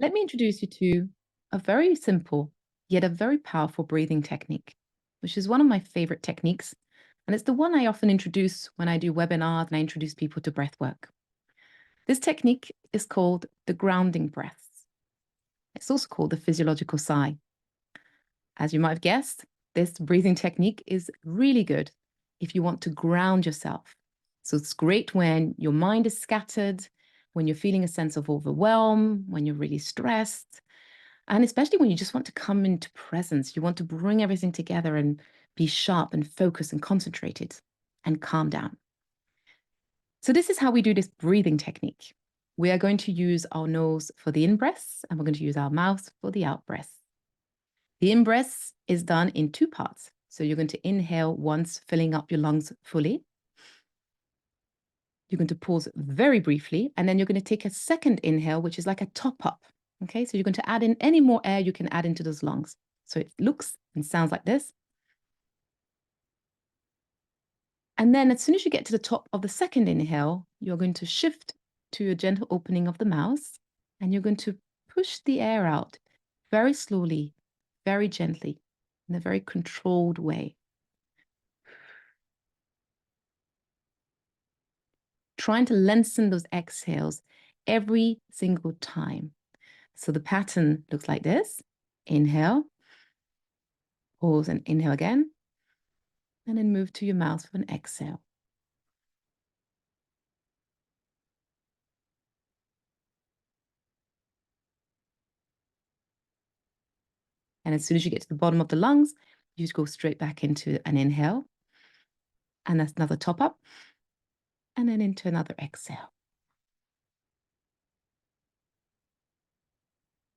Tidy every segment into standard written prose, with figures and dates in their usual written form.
Let me introduce you to a very simple, yet a very powerful breathing technique, which is one of my favorite techniques. And it's the one I often introduce when I do webinars and I introduce people to breathwork. This technique is called the grounding breaths. It's also called the physiological sigh. As you might have guessed, this breathing technique is really good if you want to ground yourself. So it's great when your mind is scattered, when you're feeling a sense of overwhelm, when you're really stressed, and especially when you just want to come into presence. You want to bring everything together and be sharp and focused and concentrated and calm down. So this is how we do this breathing technique. We are going to use our nose for the in-breaths, and we're going to use our mouth for the out-breaths. The in-breaths is done in two parts. So you're going to inhale once, filling up your lungs fully. You're going to pause very briefly, and then you're going to take a second inhale, which is like a top up. Okay, so you're going to add in any more air you can add into those lungs. So it looks and sounds like this. And then as soon as you get to the top of the second inhale, you're going to shift to a gentle opening of the mouth, and you're going to push the air out very slowly, very gently, in a very controlled way. Trying to lengthen those exhales every single time. So the pattern looks like this. Inhale, pause and inhale again, and then move to your mouth for an exhale. And as soon as you get to the bottom of the lungs, you just go straight back into an inhale. And that's another top up. And then into another exhale.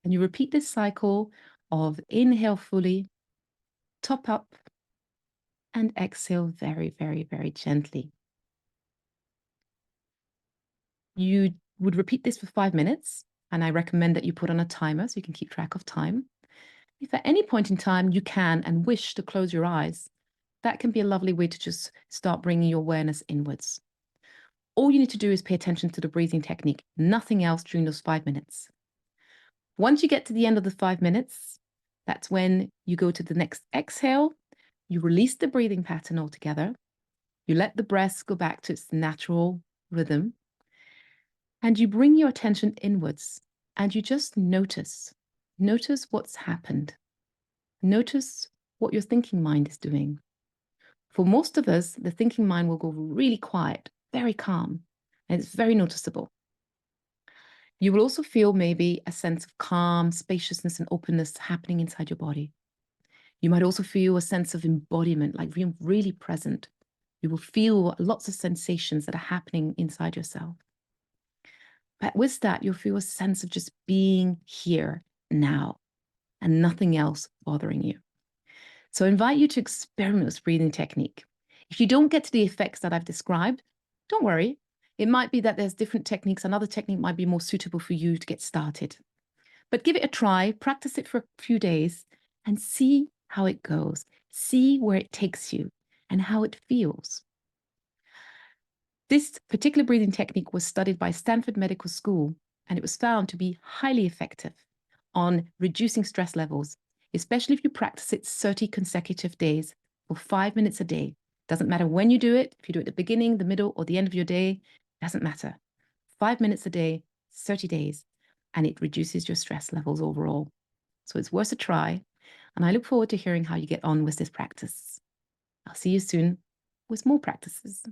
And you repeat this cycle of inhale fully, top up, and exhale very, very, very gently. You would repeat this for 5 minutes. And I recommend that you put on a timer so you can keep track of time. If at any point in time you can and wish to close your eyes, that can be a lovely way to just start bringing your awareness inwards. All you need to do is pay attention to the breathing technique, nothing else during those 5 minutes. Once you get to the end of the 5 minutes, that's when you go to the next exhale, you release the breathing pattern altogether, you let the breath go back to its natural rhythm, and you bring your attention inwards and you just notice. Notice what's happened. Notice what your thinking mind is doing. For most of us, the thinking mind will go really quiet, very calm, and it's very noticeable. You will also feel maybe a sense of calm, spaciousness, and openness happening inside your body. You might also feel a sense of embodiment, like being really present. You will feel lots of sensations that are happening inside yourself. But with that, you'll feel a sense of just being here now and nothing else bothering you. So I invite you to experiment with this breathing technique. If you don't get to the effects that I've described, don't worry. It might be that there's different techniques. Another technique might be more suitable for you to get started. But give it a try, practice it for a few days, and see how it goes. See where it takes you and how it feels. This particular breathing technique was studied by Stanford Medical School, and it was found to be highly effective on reducing stress levels, especially if you practice it 30 consecutive days for 5 minutes a day. Doesn't matter when you do it, if you do it at the beginning, the middle, or the end of your day, doesn't matter. 5 minutes a day, 30 days, and it reduces your stress levels overall. So it's worth a try, and I look forward to hearing how you get on with this practice. I'll see you soon with more practices.